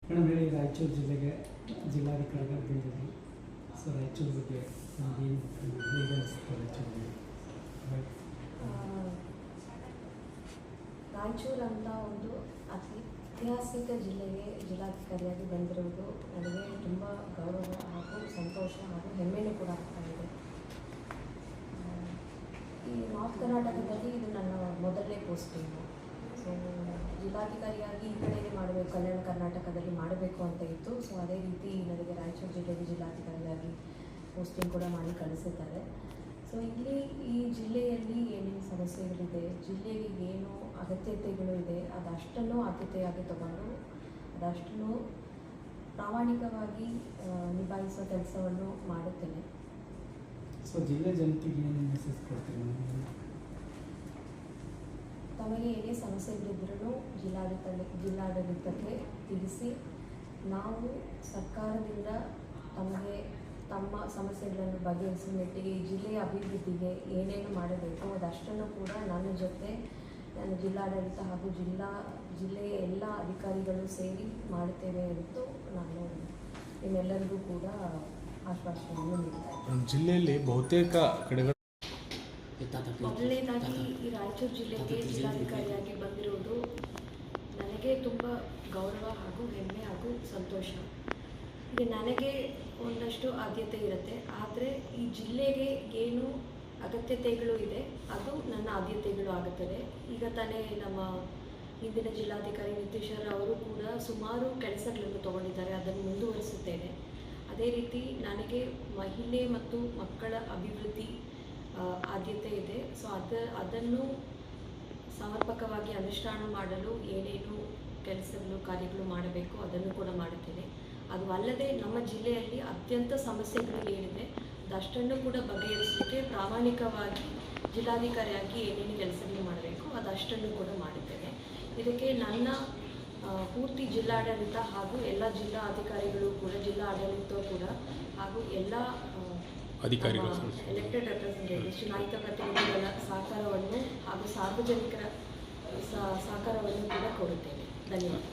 Madam ಹೇಳಿ, ರಾಯಚೂರು ಜಿಲ್ಲೆಗೆ ಜಿಲ್ಲಾಧಿಕಾರಿಗಳು ಬಂದಿದ್ದರು. ಸೊ ರಾಯಚೂರು ಬಗ್ಗೆ ನಮಗೇನು ಹೇಗೆ ಅನಿಸುತ್ತೆ? ರಾಯಚೂರು ಅಂತ ಒಂದು ಐತಿಹಾಸಿಕ ಜಿಲ್ಲೆಗೆ ಜಿಲ್ಲಾಧಿಕಾರಿಯಾಗಿ ಬಂದಿರುವುದು ನನಗೆ ತುಂಬ ಗೌರವ ಹಾಗೂ ಸಂತೋಷ ಹಾಗೂ ಹೆಮ್ಮೆನೂ ಕೂಡ ಆಗ್ತಾ ಇದೆ. ಈ ನಾರ್ತ್ ಕರ್ನಾಟಕದಲ್ಲಿ ಇದು ನನ್ನ ಮೊದಲನೇ ಪೋಸ್ಟಿಂಗು. ಸೊ ಜಿಲ್ಲಾಧಿಕಾರಿಯಾಗಿ ಈ ಕಡೆಗೆ ಮಾಡಬೇಕು, ಕಲ್ಯಾಣ ಕರ್ನಾಟಕದಲ್ಲಿ ಮಾಡಬೇಕು ಅಂತ ಇತ್ತು. ಸೊ ಅದೇ ರೀತಿ ನನಗೆ ರಾಯಚೂರು ಜಿಲ್ಲೆಗೆ ಜಿಲ್ಲಾಧಿಕಾರಿಯಾಗಿ ಪೋಸ್ಟಿಂಗ್ ಕೂಡ ಮಾಡಿ ಕಳಿಸಿದ್ದಾರೆ. ಸೊ ಇಲ್ಲಿ ಈ ಜಿಲ್ಲೆಯಲ್ಲಿ ಏನೇನು ಸಮಸ್ಯೆಗಳಿದೆ, ಜಿಲ್ಲೆಗೆ ಏನು ಅಗತ್ಯತೆಗಳು ಇದೆ, ಅದಷ್ಟನ್ನು ಆದ್ಯತೆಯಾಗಿ ತಗೊಂಡು ಅದಷ್ಟನ್ನು ಪ್ರಾಮಾಣಿಕವಾಗಿ ನಿಭಾಯಿಸುವ ಕೆಲಸವನ್ನು ಮಾಡುತ್ತೇನೆ. ಸೊ ಜಿಲ್ಲೆ ಜನತೆಗೆ ಏನು ಮೆಸೇಜ್ ಕೊಡ್ತೀವಿ? ತಮಗೆ ಏನೇ ಸಮಸ್ಯೆಗಳಿದ್ರೂ ಜಿಲ್ಲಾಡಳಿತಕ್ಕೆ ತಿಳಿಸಿ, ನಾವು ಸರ್ಕಾರದಿಂದ ತಮಗೆ ತಮ್ಮ ಸಮಸ್ಯೆಗಳನ್ನು ಬಗೆಹರಿಸುವ ನಿಟ್ಟಿಗೆ ಈ ಜಿಲ್ಲೆಯ ಅಭಿವೃದ್ಧಿಗೆ ಏನೇನು ಮಾಡಬೇಕು ಅದಷ್ಟನ್ನು ಕೂಡ ನನ್ನ ಜೊತೆ ನನ್ನ ಜಿಲ್ಲಾಡಳಿತ ಹಾಗೂ ಜಿಲ್ಲೆಯ ಎಲ್ಲ ಅಧಿಕಾರಿಗಳು ಸೇರಿ ಮಾಡುತ್ತೇವೆ ಎಂದು ನಾನು ನಿಮ್ಮೆಲ್ಲರಿಗೂ ಕೂಡ ಆಶ್ವಾಸನೆಯನ್ನು ನೀಡ್ತಾ ಜಿಲ್ಲೆಯಲ್ಲಿ ಬಹುತೇಕ ಕಡೆಗಳು ಮೊದಲನೇದಾಗಿ ಈ ರಾಯಚೂರು ಜಿಲ್ಲೆಗೆ ಜಿಲ್ಲಾಧಿಕಾರಿಯಾಗಿ ಬಂದಿರುವುದು ನನಗೆ ತುಂಬ ಗೌರವ ಹಾಗೂ ಹೆಮ್ಮೆ ಹಾಗೂ ಸಂತೋಷ. ಈಗ ನನಗೆ ಒಂದಷ್ಟು ಆದ್ಯತೆ ಇರುತ್ತೆ, ಆದರೆ ಈ ಜಿಲ್ಲೆಗೆ ಏನು ಅಗತ್ಯತೆಗಳು ಇದೆ ಅದು ನನ್ನ ಆದ್ಯತೆಗಳು ಆಗುತ್ತದೆ. ಈಗ ತಾನೇ ನಮ್ಮ ಹಿಂದಿನ ಜಿಲ್ಲಾಧಿಕಾರಿ ನಿತೀಶರ್ ಅವರು ಕೂಡ ಸುಮಾರು ಕೆಲಸಗಳನ್ನು ತಗೊಂಡಿದ್ದಾರೆ, ಅದನ್ನು ಮುಂದುವರಿಸುತ್ತೇನೆ. ಅದೇ ರೀತಿ ನನಗೆ ಮಹಿಳೆ ಮತ್ತು ಮಕ್ಕಳ ಅಭಿವೃದ್ಧಿ ಆದ್ಯತೆ ಇದೆ. ಸೊ ಅದನ್ನು ಸಮರ್ಪಕವಾಗಿ ಅನುಷ್ಠಾನ ಮಾಡಲು ಏನೇನು ಕೆಲಸಗಳು ಕಾರ್ಯಗಳು ಮಾಡಬೇಕು ಅದನ್ನು ಕೂಡ ಮಾಡುತ್ತೇನೆ. ಅದು ಅಲ್ಲದೆ ನಮ್ಮ ಜಿಲ್ಲೆಯಲ್ಲಿ ಅತ್ಯಂತ ಸಮಸ್ಯೆಗಳು ಏನಿದೆ ಅದಷ್ಟನ್ನು ಕೂಡ ಬಗೆಹರಿಸಲಿಕ್ಕೆ ಪ್ರಾಮಾಣಿಕವಾಗಿ ಜಿಲ್ಲಾಧಿಕಾರಿಯಾಗಿ ಏನೇನು ಕೆಲಸಗಳು ಮಾಡಬೇಕು ಅದಷ್ಟನ್ನು ಕೂಡ ಮಾಡುತ್ತೇನೆ. ಇದಕ್ಕೆ ನನ್ನ ಪೂರ್ತಿ ಜಿಲ್ಲಾಡಳಿತ ಹಾಗೂ ಎಲ್ಲ ಜಿಲ್ಲಾ ಅಧಿಕಾರಿಗಳು ಕೂಡ, ಜಿಲ್ಲಾ ಆಡಳಿತ ಕೂಡ ಹಾಗೂ ಎಲ್ಲ ಅಧಿಕಾರಿಗಳು, ಎಲೆಕ್ಟೆಡ್ ರೆಪ್ರೆಸೆಂಟೇಟಿವ್ಸ್, ಚುನಾಯಿತ ಪ್ರತಿನಿಧಿಗಳ ಸಹಕಾರವನ್ನು ಹಾಗೂ ಸಾರ್ವಜನಿಕರ ಸಹಕಾರವನ್ನು ಕೂಡ ಕೊಡುತ್ತೇನೆ. ಧನ್ಯವಾದ.